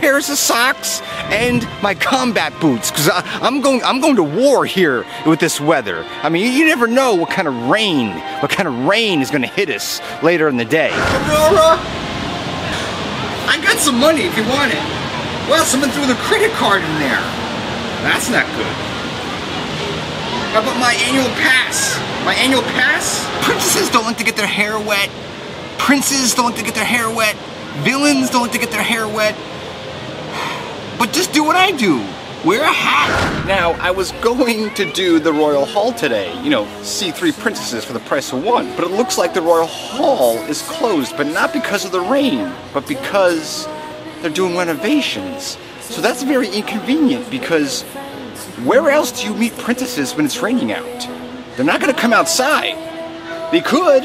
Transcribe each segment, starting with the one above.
pairs of socks and my combat boots, because I'm going to war here with this weather. I mean, you never know what kind of rain is going to hit us later in the day. Aurora, I got some money if you want it. Well, someone threw the credit card in there. That's not good. How about my annual pass? My annual pass? Princesses don't like to get their hair wet. Princes don't like to get their hair wet. Villains don't like to get their hair wet. But just do what I do. Wear a hat. Now, I was going to do the Royal Hall today. You know, see 3 princesses for the price of 1. But it looks like the Royal Hall is closed, but not because of the rain, but because they're doing renovations. So that's very inconvenient, because where else do you meet princesses when it's raining out? They're not gonna come outside. They could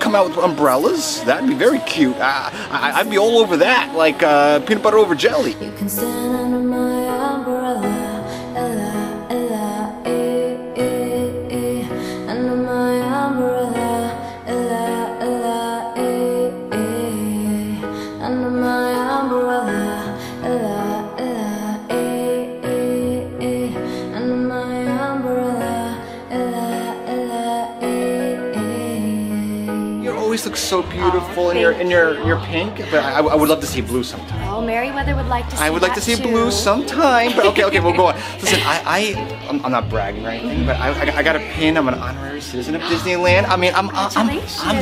come out with umbrellas. That'd be very cute. I'd be all over that, like peanut butter over jelly. You can stand under my umbrella, Ella, Ella, under my umbrella, Ella, Ella, under my umbrella, Ella, Ella, under my umbrella, Ella, Ella. You always look so beautiful in your pink, but I would love to see blue sometime. Oh, Merryweather would like to see I would like to see blue sometime, but okay, we'll go on. Listen, I'm not bragging or anything, but I got a pin. I'm an honorary citizen of Disneyland. I mean, I'm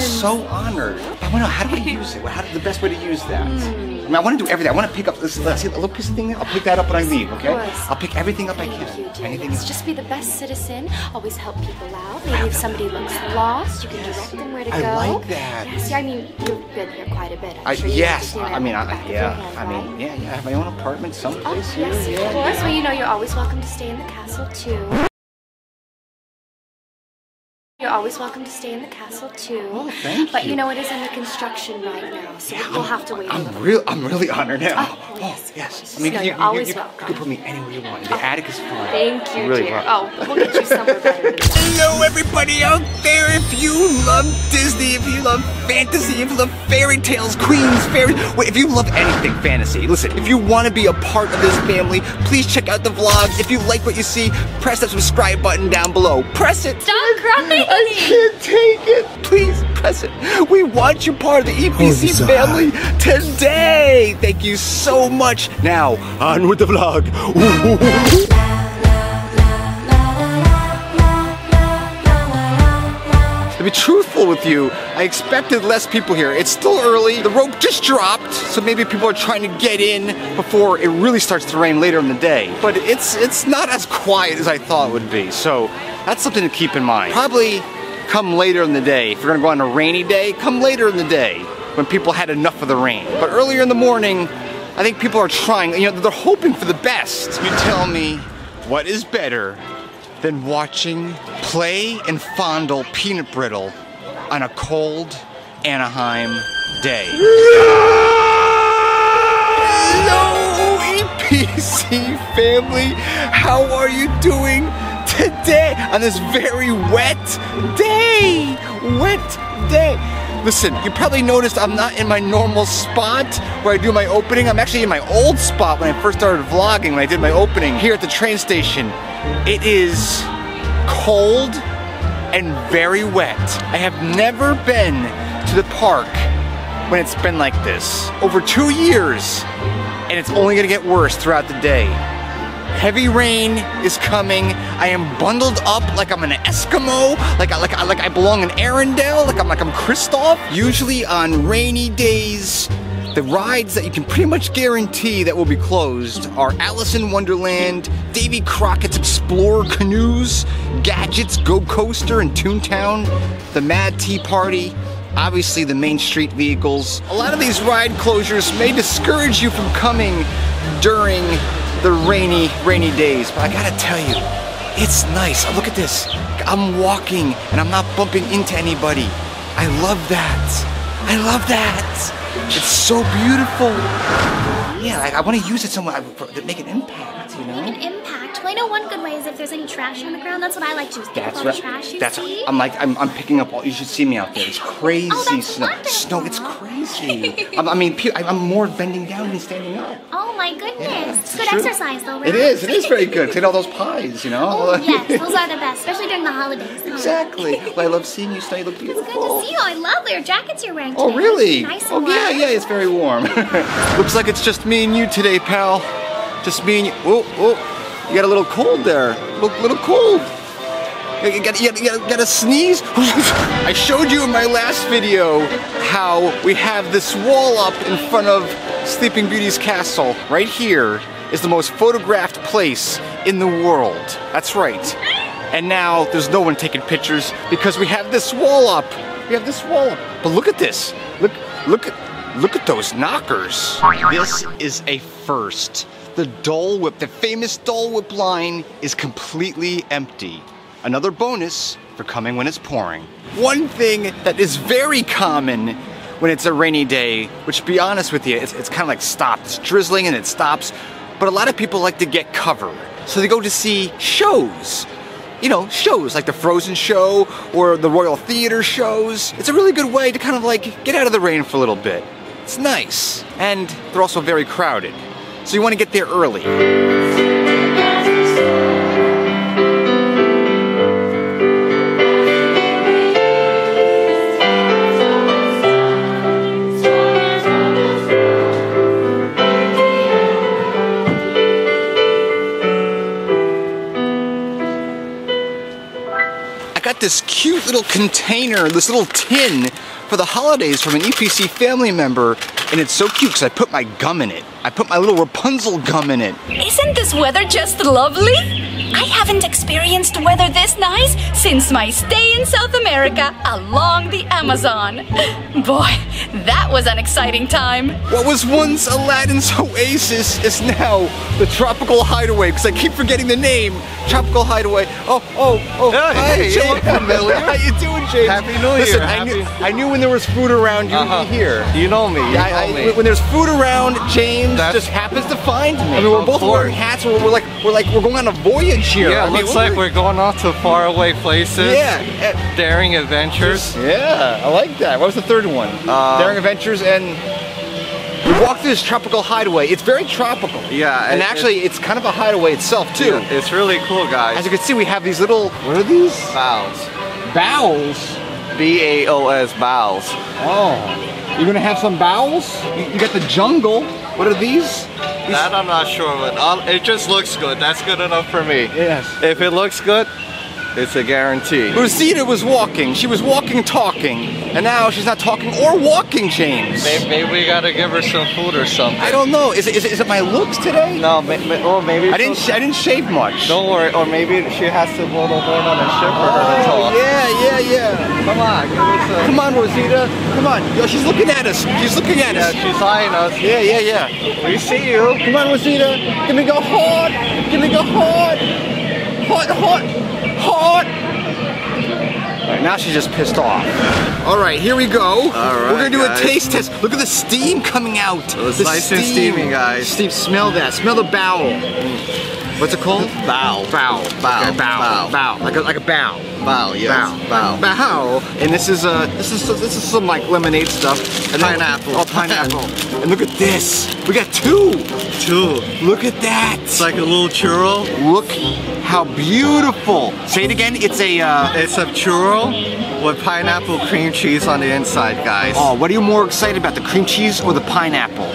so honored. I want to know, how do I use it? How the best way to use that? I mean, I want to do everything. I want to pick up this. See a little piece of thing. I'll pick that up when I leave. Okay? I'll pick everything up I can. Anything. Just be the best citizen. Always help people out. Maybe if somebody looks lost, you can direct them where to go. I like that. Yes, I mean, you've been here quite a bit. Yes. I mean, I have my own apartment someplace here. Yes, of course. Well, you know, you're always welcome to stay in the castle too. You're always welcome to stay in the castle too. Oh, thank you. But you know, it is under construction right now, so we'll have to wait. I'm really honored now. Oh, yes. I mean, you're always welcome. You can put me anywhere you want. The attic is fine. Thank you, really dear. Oh, we'll get you somewhere better than that. Hello, everybody out there. If you love Disney, if you love fantasy, if you love fairy tales, queens, fairies, if you love anything fantasy, listen, if you want to be a part of this family, please check out the vlogs. If you like what you see, press that subscribe button down below. Press it. Stop crying. I can't take it. Please press it. We want you part of the EPC family today. Thank you so much. Now, on with the vlog. To be truthful with you, I expected less people here. It's still early. The rope just dropped, so maybe people are trying to get in before it really starts to rain later in the day. But it's not as quiet as I thought it would be, so that's something to keep in mind. Probably come later in the day. If you're gonna go on a rainy day, come later in the day when people had enough of the rain. But earlier in the morning, I think people are trying, you know, they're hoping for the best. You tell me, what is better than watching Play and Fondle Peanut Brittle on a cold Anaheim day? Hello, EPC family. How are you doing today on this very wet day? Listen, you probably noticed I'm not in my normal spot where I do my opening. I'm actually in my old spot when I first started vlogging, when I did my opening here at the train station. It is cold and very wet. I have never been to the park when it's been like this. Over 2 years, and it's only gonna get worse throughout the day. Heavy rain is coming. I am bundled up like I'm an Eskimo, like I belong in Arendelle, like I'm Kristoff. Usually on rainy days, the rides that you can pretty much guarantee that will be closed are Alice in Wonderland, Davy Crockett's Explorer Canoes, Gadget's Go Coaster in Toontown, the Mad Tea Party, obviously the Main Street vehicles. A lot of these ride closures may discourage you from coming during the rainy days, but I gotta tell you, it's nice. Look at this. I'm walking and I'm not bumping into anybody. I love that. I love that. It's so beautiful. Yeah, I want to use it somewhere to make an impact, you know? Make an impact. Well, I know one good way is if there's any trash on the ground. That's what I like to do. That's all right. the trash you That's see. I'm picking up all. You should see me out there. It's crazy that's snow. wonderful. Snow. It's crazy. I mean, I'm more bending down than standing up. Oh my goodness. Yeah, It's good true. exercise though, right? It is. It is very good. Take all those pies, you know. Oh yes, those are the best, especially during the holidays. Exactly. Well, I love seeing you, Snow. You look beautiful. It's good to see you. I love your jackets you're wearing today. Oh, really? Nice and Oh, warm. yeah, it's very warm. Looks like it's just me and you today, pal. Just me and you. Oh, you got a little cold there. Little cold. You got a sneeze? I showed you in my last video how we have this wall up in front of Sleeping Beauty's castle. Right here is the most photographed place in the world. That's right. And now there's no one taking pictures because we have this wall up. We have this wall up. But look at this. Look at those knockers. This is a first. The Dole Whip, the famous Dole Whip line, is completely empty. Another bonus for coming when it's pouring. One thing that is very common when it's a rainy day, which to be honest with you, it's kind of like stopped. It's drizzling and it stops. But a lot of people like to get cover. So they go to see shows. You know, shows like the Frozen show or the Royal Theater shows. It's a really good way to kind of like get out of the rain for a little bit. It's nice. And they're also very crowded. So you want to get there early. I got this cute little container, this little tin for the holidays from an EPC family member, and it's so cute because I put my gum in it. I put my little Rapunzel gum in it. Isn't this weather just lovely? I haven't experienced weather this nice since my stay in South America along the Amazon. Boy, that was an exciting time. What was once Aladdin's oasis is now the Tropical Hideaway, because I keep forgetting the name. Tropical Hideaway. Oh, hi, hey, you James. look familiar. How you doing, James? Happy New Year. Listen, I knew when there was food around, you'd be here. You know me. When there's food around, James just happens to find me. I mean, we're both wearing hats. We're going on a voyage here. Yeah, I mean, looks like we're going off to faraway places. Yeah. Daring adventures. Yeah, I like that. What was the third one? Daring Adventures, and we walked through this tropical hideaway. It's very tropical. Yeah. And actually, it's kind of a hideaway itself, too. Yeah, it's really cool, guys. As you can see, we have these little, what are these? Bows. Bowls? B-A-O-S, bows. Oh. You're gonna have some bowls? You got the jungle. What are these? That I'm not sure, but it just looks good. That's good enough for me. Yes. If it looks good, it's a guarantee. Rosita was walking. She was walking, talking. And now she's not talking or walking, James. Maybe we gotta give her some food or something. I don't know. Is it my looks today? No, maybe. I didn't shave much. Don't worry, or maybe she has to blow the horn on a ship for her to talk. Yeah. Come on, give us a... Come on, Rosita. Come on. Yo, she's looking at us. She's looking at us. Yeah, she's eyeing us. Yeah. We see you. Come on, Rosita. Give me go hard. Give me go hard. Hot. Alright, now she's just pissed off. Alright, here we go. Alright, we're gonna do guys. a taste test. Look at the steam coming out. It's the nice and steamy, guys. Steve, smell that. Smell the bowel. What's it called? Bow. Okay, Bow. Like a bow. Bow, yes. Bow. And this is some like lemonade stuff. And Pineapple. Oh, pineapple. And look at this. We got two. Look at that. It's like a little churro. Look how beautiful. Say it again. It's a It's a churro with pineapple cream cheese on the inside, guys. Oh, what are you more excited about, the cream cheese or the pineapple?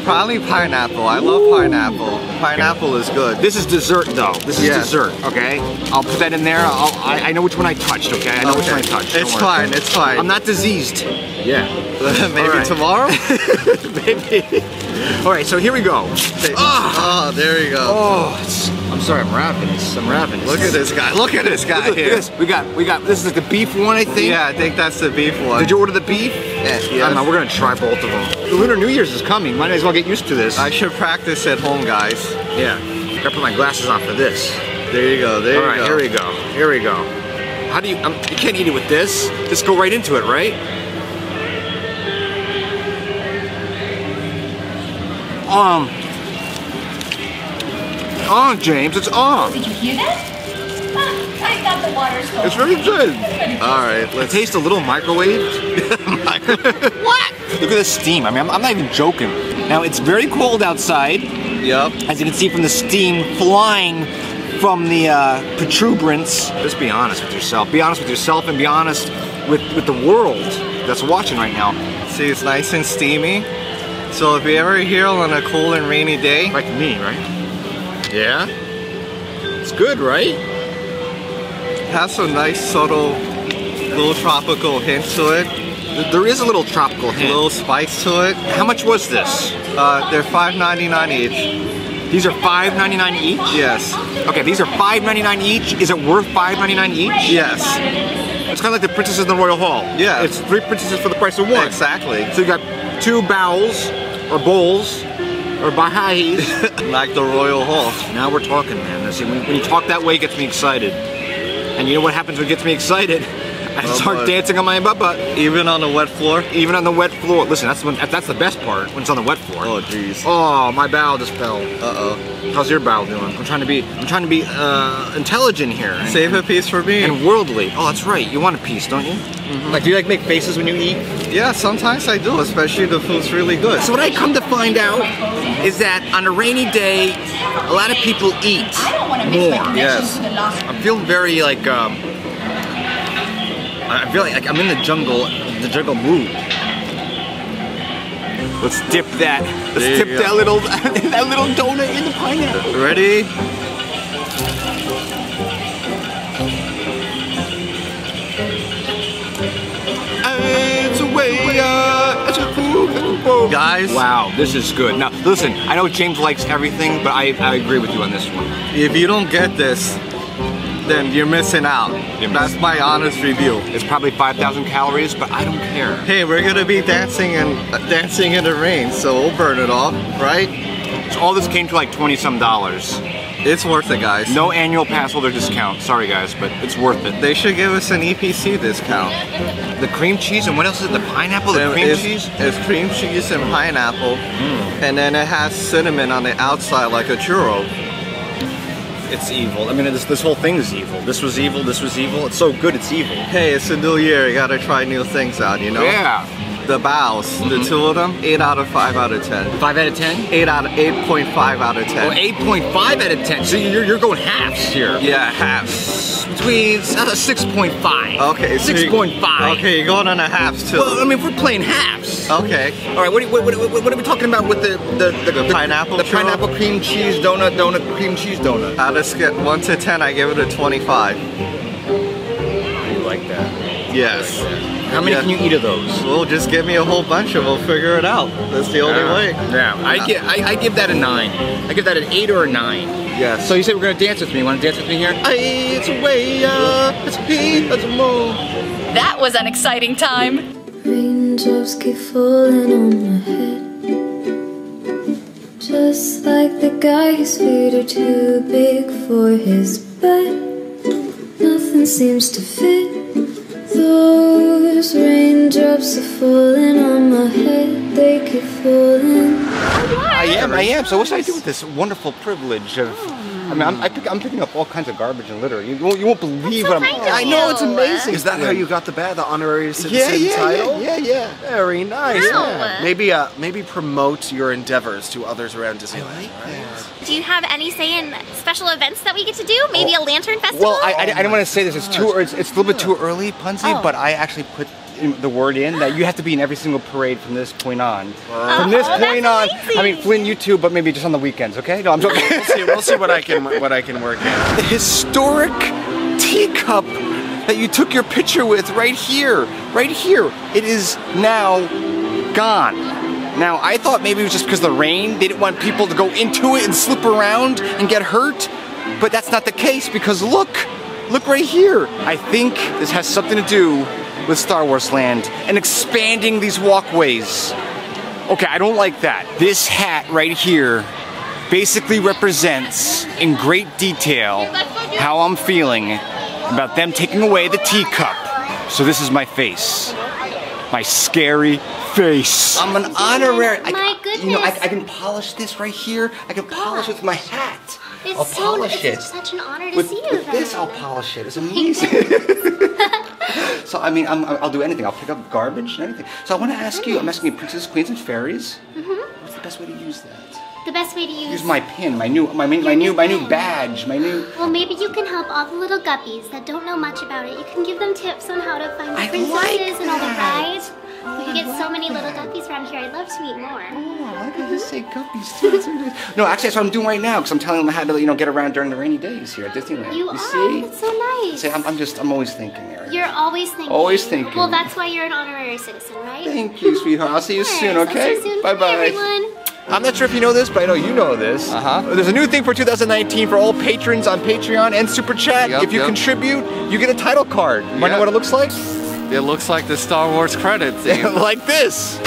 Probably pineapple. I love pineapple. Pineapple is good. This is dessert though. This is dessert, okay? I'll put that in there. I know which one I touched, okay? I know which one I touched. It's fine, it's fine. I'm not diseased. Yeah. Maybe right. tomorrow? Maybe. All right, so here we go. Oh, there you go. Oh, I'm sorry, I'm ravenous. Look at this guy. Look at this guy here. This. We got, this is like the beef one, I think. Yeah, I think that's the beef one. Did you order the beef? Yes. I don't know, we're gonna try both of them. The Lunar New Year's is coming. Might as well get used to this. I should practice at home, guys. Yeah. Gotta put my glasses on for this. There you go. All right, here we go. How do you? You can't eat it with this. Just go right into it, right? on, James, it's on. Did you hear that? I thought the water's cold. It's really good. Alright, It tastes a little microwaved. What? Look at the steam. I mean, I'm not even joking. Now, it's very cold outside. Yep. As you can see from the steam flying from the protuberance. Just be honest with yourself. Be honest with yourself and be honest with the world that's watching right now. See, it's nice and steamy. So if you're ever here on a cold and rainy day, Like me, right? Yeah? It's good, right? it has some nice subtle little tropical hint to it. There is a little tropical A hint. little spice to it. How much was this? They're $5.99 each. These are $5.99 each? Yes. Okay, these are $5.99 each. Is it worth $5.99 each? Yes. It's kind of like the Princesses in the Royal Hall. Yeah. It's 3 princesses for the price of 1. Exactly. So you got 2 bowls, or bowls, or bahais. Like the Royal Hall. Now we're talking, man. See, when you talk that way, it gets me excited. And you know what happens when it gets me excited? I start butt. dancing on my butt. Even on the wet floor. Even on the wet floor. Listen, that's the best part, when it's on the wet floor. Oh jeez. Oh, my bowel just fell. Uh-oh. How's your bowel doing? I'm trying to be intelligent here. Save a piece for me. And worldly. Oh, that's right. You want a piece, don't you? Mm-hmm. Like, do you like make faces when you eat? Yeah, sometimes I do, especially if the food's really good. So what I come to find out is that on a rainy day, a lot of people eat I don't want to miss my more. connection Yes. to the lost. I'm feeling very like I feel like I'm in the jungle mood. Let's dip that. Let's There dip you that go. little that little donut in the pineapple. Ready? It's a way, it's a food. Guys. Wow, this is good. Now, listen, I know James likes everything, but I agree with you on this one. If you don't get this, then you're missing out. That's my honest review. It's probably 5,000 calories, but I don't care. Hey, we're gonna be dancing in the rain, so we'll burn it off, right? So all this came to like 20-some dollars. It's worth it, guys. No annual pass holder discount. Sorry, guys, but it's worth it. They should give us an EPC discount. The cream cheese and what else is it? The pineapple, the cream cheese? It's cream cheese and pineapple, and then it has cinnamon on the outside like a churro. It's evil. I mean, this whole thing is evil. This was evil. This was evil. It's so good. It's evil. Hey, it's a new year. You gotta try new things out, you know? Yeah. The bows, the 2 of them, 8 out of 5 out of 10. 5 out of 10. 8.5 out of 10. Oh, 8.5 out of 10. So you're going halves here. Yeah, halves. Between 6.5. Okay, so 6.5. Okay, you're going on a halves too. Well, I mean, if we're playing halves. Okay. All right. What are we talking about with the pineapple The churro? pineapple cream cheese donut, cream cheese donut. Out of 1 to 10, I give it a 25. You like that? Yes. How many can you eat of those? Well, just give me a whole bunch and we'll figure it out. That's the only way. Yeah. I give that a 9. I give that an 8 or a 9. Yes. So you said we're gonna dance with me. You wanna dance with me here? It's a way, it's a heat, it's a moon. That was an exciting time. Raindrops keep falling on my head, just like the guy whose feet are too big for his bed. Nothing seems to fit. Those raindrops are falling on my head. They keep falling. I am. So what should I do with this wonderful privilege of? I mean, I'm picking up all kinds of garbage and litter. You won't believe what I'm. I know, it's amazing. Is that how you got the badge, the honorary citizen title? Yeah. Very nice. Wow. Maybe promote your endeavors to others around Disneyland. Right? Do you have any say in special events that we get to do? Maybe a lantern festival? Well, I don't want to say this. It's a little bit too early, Punzi. But I actually put the word in that you have to be in every single parade from this point on. From this point on, amazing. I mean, Flynn, you too, but maybe just on the weekends, okay? No, I'm joking. We'll see what I can work in. The historic teacup that you took your picture with right here. It is now gone. Now, I thought maybe it was just because of the rain. They didn't want people to go into it and slip around and get hurt. But that's not the case because look right here. I think this has something to do with Star Wars Land and expanding these walkways. Okay, I don't like that. This hat right here basically represents in great detail how I'm feeling about them taking away the teacup. So this is my face. my scary face. I'm an honorary. My goodness. You know, I can polish this right here. I can polish it with my hat. I'll polish it. It's such an honor to see you. With this, I'll polish it. It's amazing. So I mean, I'll do anything. I'll pick up garbage and anything. So I want to ask you. I'm asking you, princesses, queens, and fairies. What's the best way to use that? The best way to use my pin, my new badge, my new. Well, maybe you can help all the little guppies that don't know much about it. You can give them tips on how to find the princesses and all the rides. We can get so many little guppies around here. I'd love to meet more. Oh, I can just say guppies too. No, actually, that's what I'm doing right now because I'm telling them how to, get around during the rainy days here at Disneyland. You are. See? That's so nice. See, I'm always thinking, Erik. You're always thinking. Always thinking. Well, that's why you're an honorary citizen, right? Thank you, sweetheart. I'll see you soon. Okay. I'll see you soon. Bye, Bye, everyone. I'm not sure if you know this, but I know you know this. There's a new thing for 2019 for all patrons on Patreon and Super Chat. If you contribute, you get a title card. You want to know what it looks like? It looks like the Star Wars credits. Like this.